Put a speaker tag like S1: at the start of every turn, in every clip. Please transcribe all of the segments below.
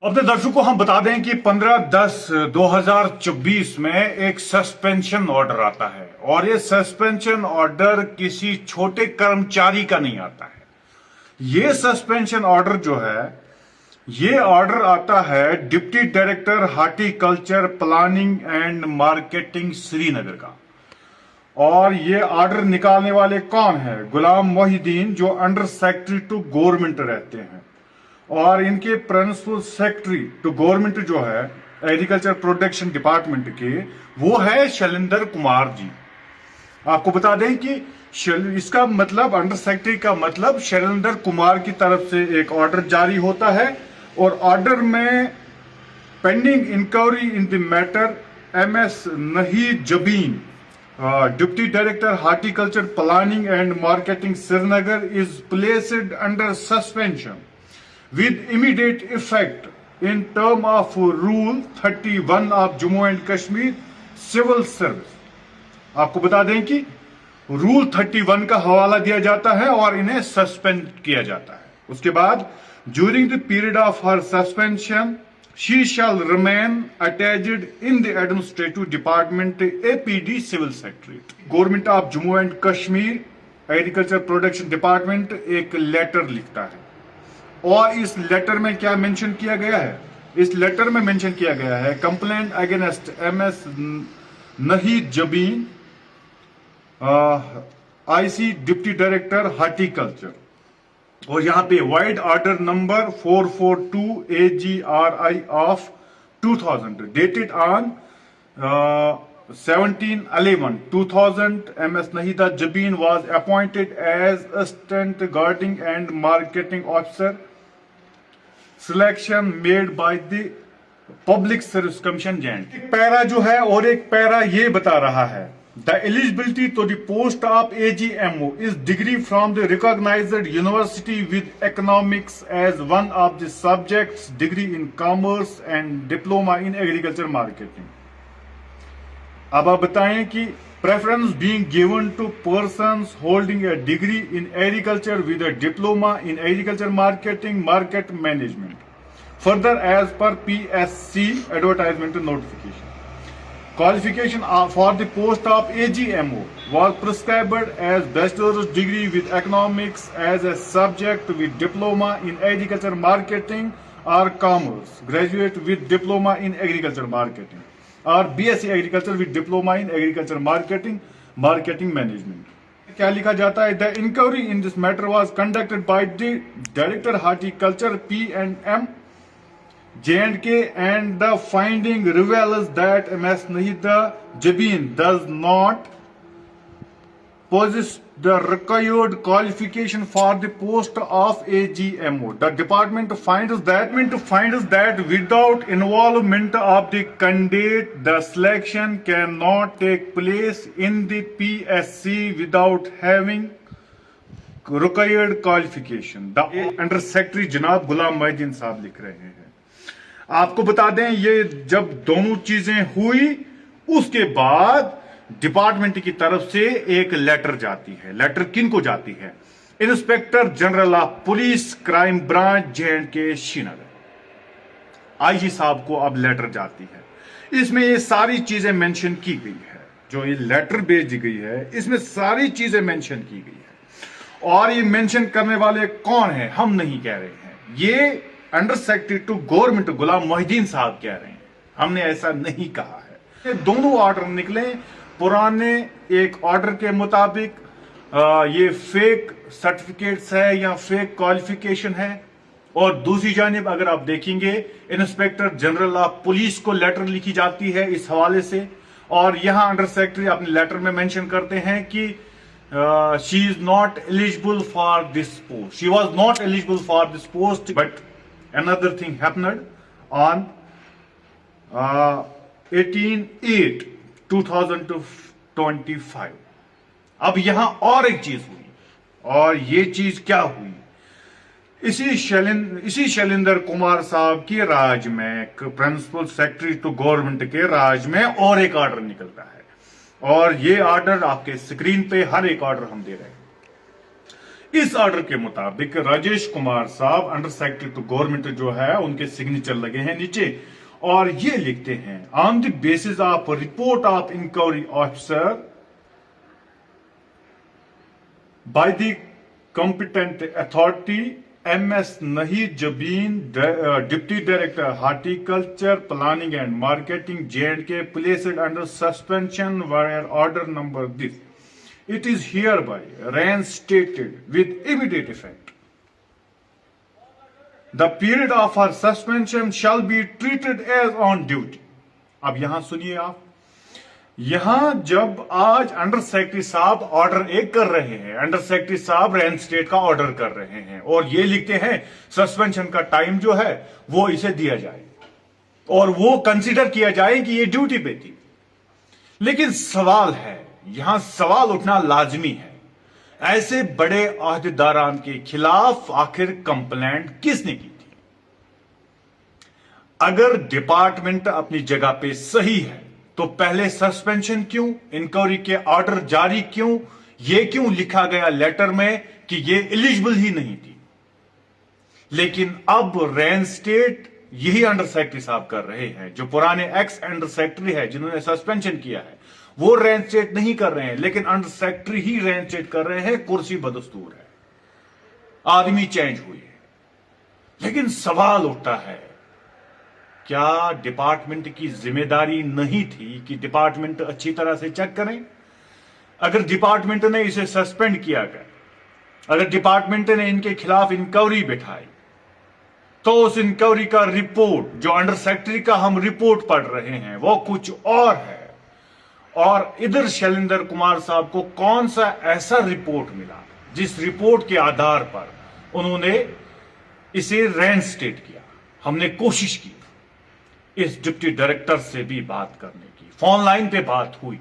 S1: अपने दर्शकों को हम बता दें कि 15/10/2024 में एक सस्पेंशन ऑर्डर आता है और ये सस्पेंशन ऑर्डर किसी छोटे कर्मचारी का नहीं आता है। ये सस्पेंशन ऑर्डर जो है, ये ऑर्डर आता है deputy director horticulture planning and marketing Srinagar का। और ये ऑर्डर निकालने वाले कौन है? गुलाम मोहिद्दीन, जो अंडर सेक्रेटरी टू गवर्नमेंट रहते हैं। और इनके प्रिंसिपल सेक्रेटरी टू गवर्नमेंट जो है एग्रीकल्चर प्रोडक्शन डिपार्टमेंट के, वो है शैलेंद्र कुमार जी। आपको बता दें कि इसका मतलब, अंडर सेक्रेटरी का मतलब शैलेंद्र कुमार की तरफ से एक ऑर्डर जारी होता है और ऑर्डर में pending inquiry in the matter MS Nahid Jabin, deputy director horticulture planning and marketing Srinagar is placed under suspension with immediate effect in term of Rule 31 of Jammu and Kashmir Civil Service। आपको बता दें कि rule 31 का हवाला दिया जाता है और इन्हें सस्पेंड किया जाता है। उसके बाद during the period of her suspension she shall remain attached in the administrative department APD civil secretariat. Government of Jammu and Kashmir agriculture production department एक लेटर लिखता है और इस लेटर में क्या मेंशन किया गया है? इस लेटर में मेंशन किया गया है complaint against MS Nahid Jabeen, IC deputy director horticulture. और यहां पे vide order number 442 AGRI of 2000 dated on 17/11/2000 MS Nahida Jabin was appointed as assistant guarding and marketing officer, selection made by the Public Service Commission JNT। एक para जो है और एक para ये बता रहा है the eligibility to the post of AGMO is degree from the recognized university with economics as one of the subjects, degree in commerce and diploma in agriculture marketing। अब आप बताएं कि preference being given to persons holding a degree in agriculture with a diploma in agriculture marketing market management further as per PSC advertisement notification. Qualification for the post of AGMO was prescribed as bachelor's degree with economics as a subject with diploma in agriculture marketing or commerce, graduate with diploma in agriculture marketing और BSc agriculture with diploma in agriculture marketing management. क्या लिखा जाता है? The inquiry in this matter was conducted by the director horticulture P&M JNK and the finding reveals that MS Nahida Jabin does not possess the required qualification for the post of AGMO. The department finds that without involvement of the candidate, the selection cannot take place in the PSC without having required qualification। The under secretary जनाब गुलाम मोहिद्दीन साहब लिख रहे हैं। आपको बता दें, ये जब दोनों चीजें हुई उसके बाद डिपार्टमेंट की तरफ से एक लेटर जाती है। लेटर किन को जाती है? Inspector general of police crime branch JNK Srinagar, IG साहब को अब लेटर जाती है। इसमें ये सारी चीजें मेंशन की गई है, जो ये लेटर भेजी गई है इसमें सारी चीजें मेंशन की गई है। और ये मेंशन करने वाले कौन है? हम नहीं कह रहे हैं, ये अंडर सेक्रेटरी टू गवर्नमेंट गुलाम मोहिद्दीन साहब कह रहे हैं, हमने ऐसा नहीं कहा है। ये दोनों ऑर्डर निकले पुराने एक ऑर्डर के मुताबिक, ये फेक सर्टिफिकेट्स है या फेक क्वालिफिकेशन है। और दूसरी जानिब अगर आप देखेंगे, इंस्पेक्टर जनरल ऑफ पुलिस को लेटर लिखी जाती है इस हवाले से, और यहां अंडर सेक्रेटरी अपने लेटर में मेंशन करते हैं कि she is not eligible for this post, she was not eligible for this post, but another thing happened on 18/8/2025। अब यहां और एक चीज हुई, और ये चीज क्या हुई? इसी शैलेंद्र कुमार साहब की राज में, प्रिंसिपल सेक्रेटरी टू गवर्नमेंट के राज में और एक ऑर्डर निकलता है, और ये ऑर्डर आपके स्क्रीन पे हर एक ऑर्डर हम दे रहे हैं। इस ऑर्डर के मुताबिक राजेश कुमार साहब अंडर सेक्रेटरी टू गवर्नमेंट जो है उनके सिग्नेचर लगे हैं नीचे और ये लिखते हैं on the basis of report of inquiry officer by the competent authority MS Nahid Jabin, Deputy Director Horticulture Planning and Marketing J&K, placed under suspension where order number this. It is hereby reinstated with immediate effect. The period of her suspension shall be treated as on duty. अब यहां सुनिए आप, यहां जब आज under secretary साहब order 1 कर रहे हैं, अंडर सेक्रेटरी साहब रेनस्टेट का ऑर्डर कर रहे हैं और ये लिखते हैं सस्पेंशन का टाइम जो है वो इसे दिया जाए और वो कंसीडर किया जाए कि ये ड्यूटी पे थी। लेकिन सवाल है, यहां सवाल उठना लाजमी है, ऐसे बड़े अहदेदारान के खिलाफ आखिर कंप्लेंट किसने की थी? अगर डिपार्टमेंट अपनी जगह पे सही है तो पहले सस्पेंशन क्यों, इंक्वायरी के ऑर्डर जारी क्यों, ये क्यों लिखा गया लेटर में कि ये एलिजिबल ही नहीं थी? लेकिन अब रेनस्टेट यही अंडर सेक्रेटरी साहब कर रहे हैं, जो पुराने एक्स अंडर सेक्रेटरी है जिन्होंने सस्पेंशन किया है वो रेनस्टेट नहीं कर रहे हैं, लेकिन अंडर सेक्रेटरी ही रेनस्टेट कर रहे हैं। कुर्सी बदस्तूर है, आदमी चेंज हुई है, लेकिन सवाल उठता है क्या डिपार्टमेंट की जिम्मेदारी नहीं थी कि डिपार्टमेंट अच्छी तरह से चेक करें? अगर डिपार्टमेंट ने इसे सस्पेंड किया गया, अगर डिपार्टमेंट ने इनके खिलाफ इंक्वायरी बिठाई, तो उस इंक्वायरी का रिपोर्ट जो अंडर सेक्रेटरी का हम रिपोर्ट पढ़ रहे हैं वो कुछ और है। और इधर शैलेंद्र कुमार साहब को कौन सा ऐसा रिपोर्ट मिला जिस रिपोर्ट के आधार पर उन्होंने इसे रेनस्टेट किया? हमने कोशिश की इस डिप्टी डायरेक्टर से भी बात करने की, फोन लाइन पे बात हुई,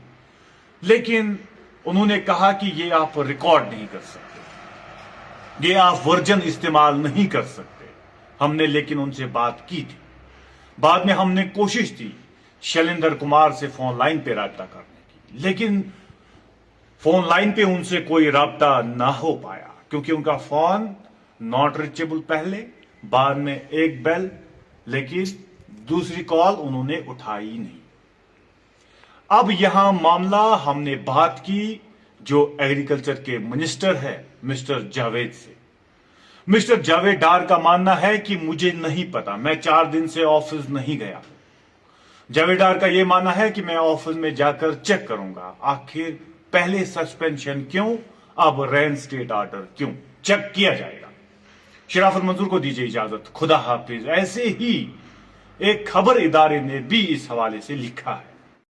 S1: लेकिन उन्होंने कहा कि ये आप रिकॉर्ड नहीं कर सकते, ये आप वर्जन इस्तेमाल नहीं कर सकते। हमने लेकिन उनसे बात की थी, बाद में हमने कोशिश की शैलेंद्र कुमार से फोन लाइन पे राब्ता करने की, लेकिन फोन लाइन पे उनसे कोई राब्ता ना हो पाया क्योंकि उनका फोन नॉट रीचेबल पहले, बाद में एक बेल, लेकिन दूसरी कॉल उन्होंने उठाई नहीं। अब यहां मामला हमने बात की जो एग्रीकल्चर के मिनिस्टर है मिस्टर जावेद से। मिस्टर जावेद डार का मानना है कि मुझे नहीं पता, मैं 4 दिन से ऑफिस नहीं गया। जावेद डार का यह मानना है कि मैं ऑफिस में जाकर चेक करूंगा आखिर पहले सस्पेंशन क्यों, अब रेनस्टेट ऑर्डर क्यों, चेक किया जाएगा। शराफत मंजूर को दीजिए इजाजत, खुदा हाफिज। ऐसे ही एक खबर इदारे ने भी इस हवाले से लिखा है।